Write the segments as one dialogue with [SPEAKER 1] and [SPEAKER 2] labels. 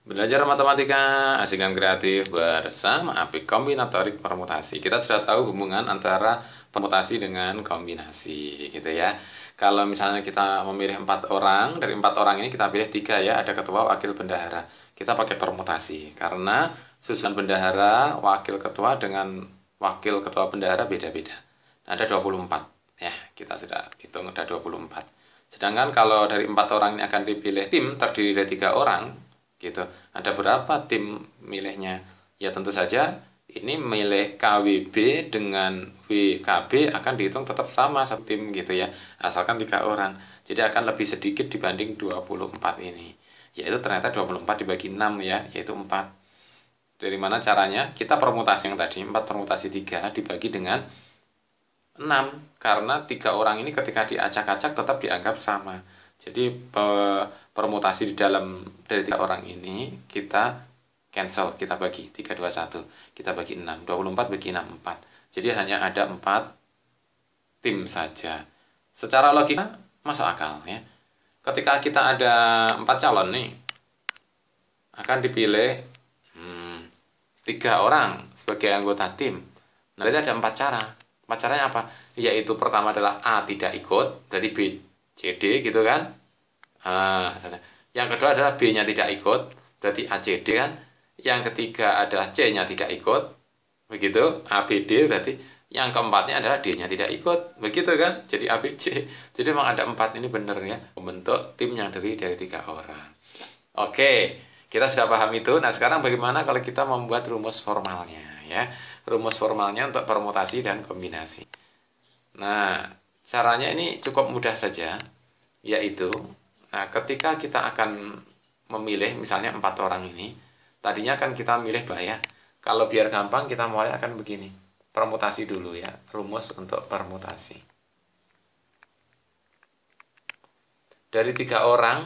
[SPEAKER 1] Belajar matematika, asik dan kreatif bersama Apik Kombinatorik Permutasi. Kita sudah tahu hubungan antara permutasi dengan kombinasi, gitu ya. Kalau misalnya kita memilih 4 orang, dari 4 orang ini kita pilih 3 ya, ada ketua, wakil, bendahara. Kita pakai permutasi, karena susunan bendahara, wakil ketua dengan wakil ketua bendahara beda-beda. Ada 24, ya kita sudah hitung ada 24. Sedangkan kalau dari 4 orang ini akan dipilih tim terdiri dari 3 orang, gitu. Ada berapa tim milihnya? Ya tentu saja ini milih KWB dengan WKB akan dihitung tetap sama satu tim gitu ya. Asalkan 3 orang. Jadi akan lebih sedikit dibanding 24 ini. Yaitu ternyata 24 dibagi 6 ya, yaitu 4. Dari mana caranya? Kita permutasi yang tadi 4 permutasi 3 dibagi dengan 6 karena 3 orang ini ketika diacak-acak tetap dianggap sama. Jadi permutasi di dalam dari 3 orang ini kita cancel, kita bagi 3, 2, 1, kita bagi 6, 24 bagi 6, 4. Jadi hanya ada 4 tim saja. Secara logika masuk akal ya. Ketika kita ada 4 calon nih, akan dipilih 3 orang sebagai anggota tim. Nah, itu ada 4 cara. 4 caranya apa? Yaitu pertama adalah A tidak ikut, berarti B, C, D gitu kan. Yang kedua adalah B-nya tidak ikut, berarti A, C, D kan. Yang ketiga adalah C-nya tidak ikut, begitu, A, B, D, berarti yang keempatnya adalah D-nya tidak ikut, begitu kan. Jadi A, B, C. Jadi memang ada 4 ini benar ya, membentuk tim yang terdiri dari 3 orang. Oke, kita sudah paham itu. Nah sekarang bagaimana kalau kita membuat rumus formalnya ya. Rumus formalnya untuk permutasi dan kombinasi. Nah, caranya ini cukup mudah saja, yaitu ketika kita akan memilih misalnya 4 orang ini, tadinya kan kita milih ya. Kalau biar gampang kita mulai akan begini. Permutasi dulu ya, rumus untuk permutasi. Dari 3 orang,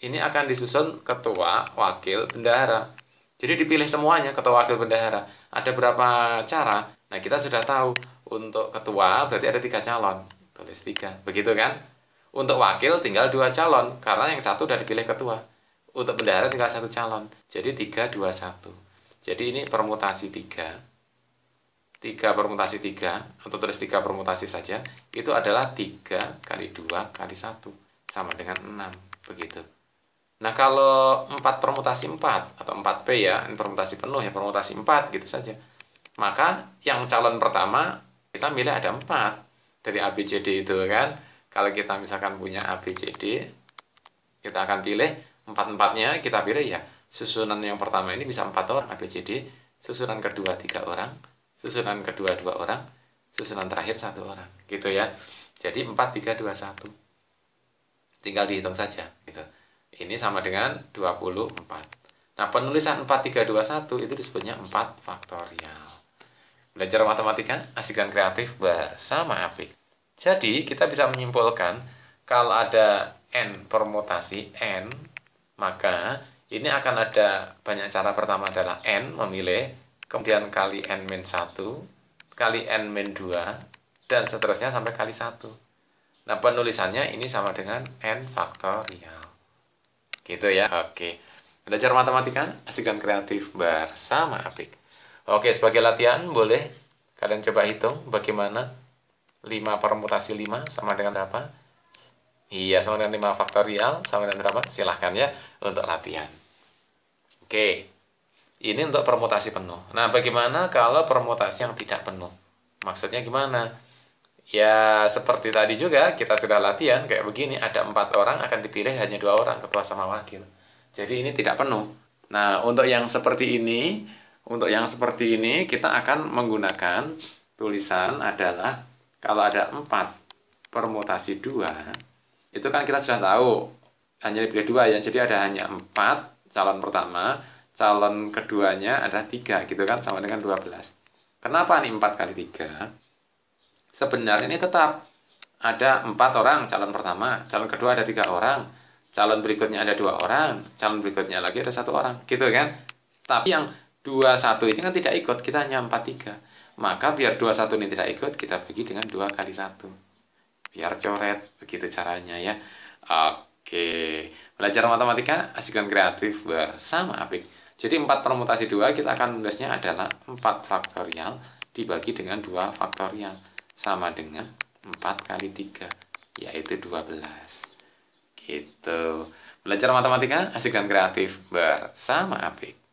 [SPEAKER 1] ini akan disusun ketua, wakil, bendahara. Jadi dipilih semuanya ketua, wakil, bendahara. Ada berapa cara? Nah kita sudah tahu untuk ketua berarti ada 3 calon. Tulis 3, begitu kan? Untuk wakil tinggal 2 calon, karena yang satu sudah dipilih ketua. Untuk bendahara tinggal 1 calon. Jadi 3, 2, 1. Jadi ini permutasi 3. 3 permutasi 3, atau tulis 3 permutasi saja, itu adalah 3 kali 2 kali 1. Sama dengan 6, begitu. Nah kalau 4 permutasi 4, atau 4P ya, ini permutasi penuh ya, permutasi 4 gitu saja. Maka yang calon pertama, kita milih ada 4. Dari ABCD itu kan, kalau kita misalkan punya ABCD, kita akan pilih 4-4-nya, kita pilih ya susunan yang pertama ini bisa 4 orang ABCD, susunan kedua 3 orang, susunan kedua 2 orang, susunan terakhir 1 orang gitu ya. Jadi 4, 3, 2, 1 tinggal dihitung saja gitu. Ini sama dengan 24. Nah penulisan 4, 3, 2, 1 itu disebutnya 4 faktorial. Belajar matematika asik dan kreatif bersama Apik. Jadi kita bisa menyimpulkan kalau ada n permutasi n, maka ini akan ada banyak cara. Pertama adalah n memilih, kemudian kali n-1, kali n-2, dan seterusnya sampai kali 1. Nah penulisannya ini sama dengan n faktorial. Gitu ya. Oke. Belajar matematika asik dan kreatif bersama Apik. Oke, sebagai latihan boleh kalian coba hitung bagaimana 5 permutasi 5 sama dengan berapa? Iya, sama dengan 5 faktorial sama dengan berapa? Silahkan ya untuk latihan. Oke, ini untuk permutasi penuh. Nah, bagaimana kalau permutasi yang tidak penuh? Maksudnya gimana? Ya, seperti tadi juga kita sudah latihan kayak begini. Ada 4 orang akan dipilih hanya 2 orang, ketua sama wakil. Jadi ini tidak penuh. Nah, untuk yang seperti ini, kita akan menggunakan tulisan adalah kalau ada 4 permutasi 2, itu kan kita sudah tahu hanya dipilih 2 ya. Jadi ada hanya 4 calon pertama, calon keduanya ada 3 gitu kan, sama dengan 12. Kenapa nih 4 kali 3? Sebenarnya ini tetap ada 4 orang calon pertama, calon kedua ada 3 orang, calon berikutnya ada 2 orang, calon berikutnya lagi ada 1 orang, gitu kan? Tapi yang 21 ini kan tidak ikut, kita hanya 43. Maka biar 21 ini tidak ikut, kita bagi dengan 2 kali 1. Biar coret, begitu caranya ya. Oke, belajar matematika asik dan kreatif bersama Apik. Jadi 4 permutasi 2 kita akan menulisnya adalah 4 faktorial dibagi dengan 2 faktorial. Sama dengan 4 kali 3, yaitu 12. Gitu. Belajar matematika asik dan kreatif bersama Apik.